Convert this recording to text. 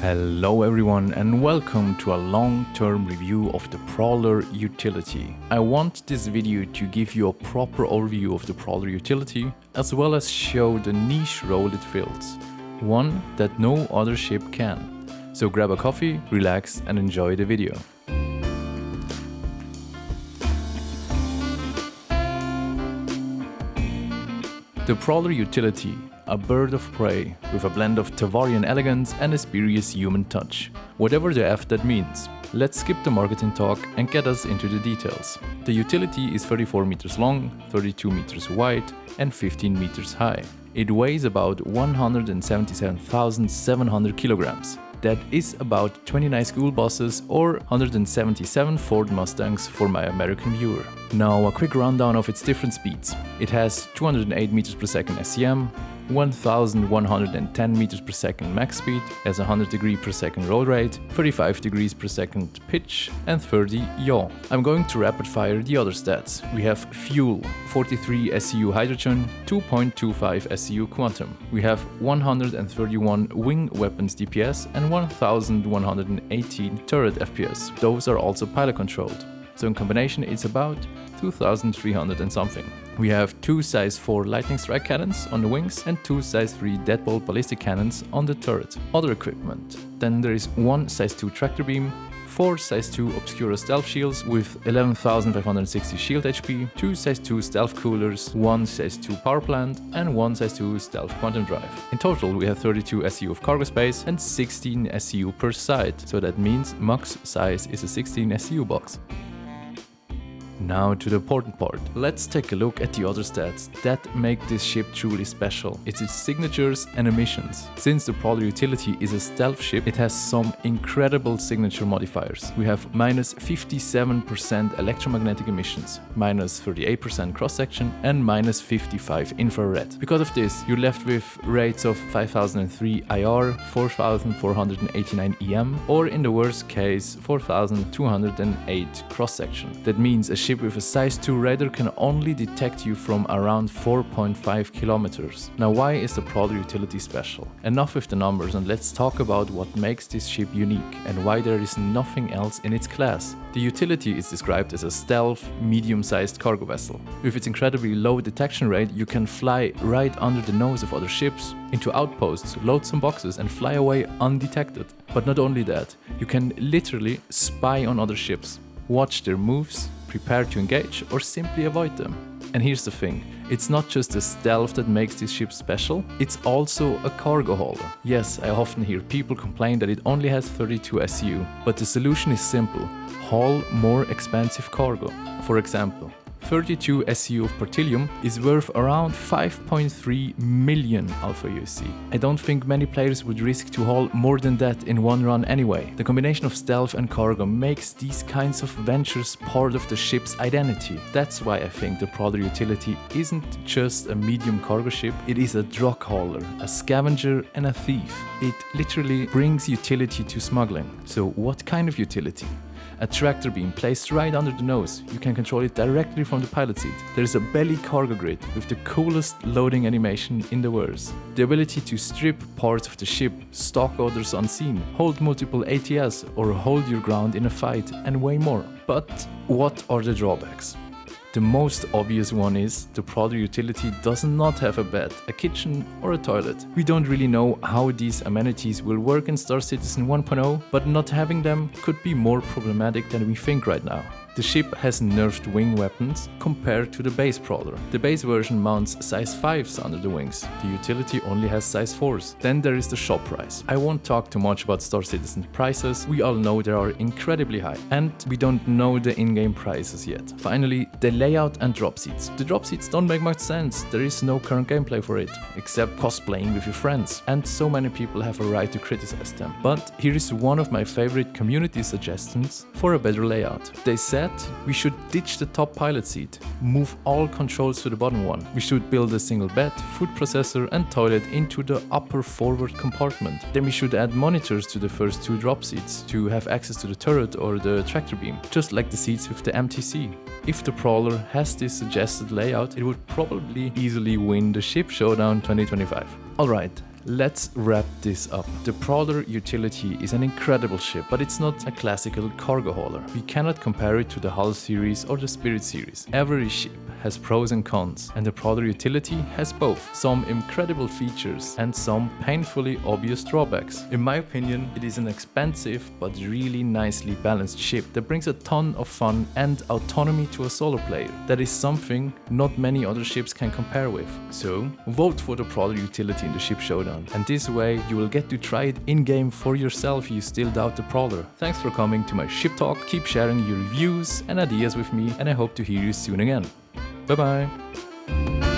Hello everyone and welcome to a long-term review of the Prowler Utility. I want this video to give you a proper overview of the Prowler Utility as well as show the niche role it fills, one that no other ship can. So grab a coffee, relax and enjoy the video. The Prowler Utility, a bird of prey with a blend of Tavarian elegance and a spurious human touch, whatever the F that means. Let's skip the marketing talk and get us into the details. The utility is 34 meters long, 32 meters wide and 15 meters high. It weighs about 177,700 kilograms. That is about 29 school buses or 177 Ford Mustangs for my American viewer. Now a quick rundown of its different speeds. It has 208 meters per second SCM, 1110 meters per second max speed, has 100 degrees per second roll rate, 35 degrees per second pitch and 30 yaw. I'm going to rapid fire the other stats. We have fuel, 43 SCU hydrogen, 2.25 SCU quantum. We have 131 wing weapons DPS and 1118 turret FPS. Those are also pilot controlled. So in combination it's about 2300 and something. We have 2 size 4 lightning strike cannons on the wings and 2 size 3 deadbolt ballistic cannons on the turret. Other equipment. Then there is 1 size 2 tractor beam, 4 size 2 Obscura stealth shields with 11,560 shield HP, 2 size 2 stealth coolers, 1 size 2 power plant and 1 size 2 stealth quantum drive. In total we have 32 SCU of cargo space and 16 SCU per side, so that means max size is a 16 SCU box. Now to the important part. Let's take a look at the other stats that make this ship truly special. It's its signatures and emissions. Since the Prowler Utility is a stealth ship, it has some incredible signature modifiers. We have minus 57% electromagnetic emissions, minus 38% cross-section and minus 55 infrared. Because of this, you're left with rates of 5003 IR, 4489 EM, or in the worst case 4208 cross-section. That means a ship with a size 2 radar can only detect you from around 4.5 kilometers. Now why is the Prowler Utility special? Enough with the numbers and let's talk about what makes this ship unique and why there is nothing else in its class. The Utility is described as a stealth, medium-sized cargo vessel. With its incredibly low detection rate, you can fly right under the nose of other ships, into outposts, load some boxes and fly away undetected. But not only that, you can literally spy on other ships, watch their moves, prepare to engage or simply avoid them. And here's the thing, it's not just the stealth that makes this ship special, it's also a cargo hauler. Yes, I often hear people complain that it only has 32 SCU, but the solution is simple, haul more expensive cargo. For example, 32 SCU of Pertilium is worth around 5.3 million aUEC. I don't think many players would risk to haul more than that in one run anyway. The combination of stealth and cargo makes these kinds of ventures part of the ship's identity. That's why I think the Prowler Utility isn't just a medium cargo ship, it is a drug hauler, a scavenger and a thief. It literally brings utility to smuggling. So what kind of utility? A tractor beam placed right under the nose. You can control it directly from the pilot seat. There is a belly cargo grid with the coolest loading animation in the world. The ability to strip parts of the ship, stalk others unseen, hold multiple ATS or hold your ground in a fight and way more. But what are the drawbacks? The most obvious one is the Prowler Utility does not have a bed, a kitchen or a toilet. We don't really know how these amenities will work in Star Citizen 1.0, but not having them could be more problematic than we think right now. The ship has nerfed wing weapons compared to the base Prowler. The base version mounts size 5s under the wings, the Utility only has size 4s. Then there is the shop price. I won't talk too much about Star Citizen prices, we all know they are incredibly high. And we don't know the in-game prices yet. Finally, the layout and drop seats. The drop seats don't make much sense, there is no current gameplay for it, except cosplaying with your friends. And so many people have a right to criticize them. But here is one of my favorite community suggestions for a better layout. They said we should ditch the top pilot seat, move all controls to the bottom one. We should build a single bed, food processor and toilet into the upper forward compartment. Then we should add monitors to the first 2 drop seats to have access to the turret or the tractor beam, just like the seats with the MTC. If the Prowler has this suggested layout, it would probably easily win the Ship Showdown 2025. Alright, Let's wrap this up. The Prowler Utility is an incredible ship, but it's not a classical cargo hauler. We cannot compare it to the Hull series or the Spirit series. Every ship has pros and cons, and the Prowler Utility has both. Some incredible features and some painfully obvious drawbacks. In my opinion, it is an expensive but really nicely balanced ship that brings a ton of fun and autonomy to a solo player. That is something not many other ships can compare with. So, vote for the Prowler Utility in the Ship Showdown, and this way you will get to try it in-game for yourself if you still doubt the Prowler. Thanks for coming to my ship talk, keep sharing your reviews and ideas with me, and I hope to hear you soon again. Bye bye!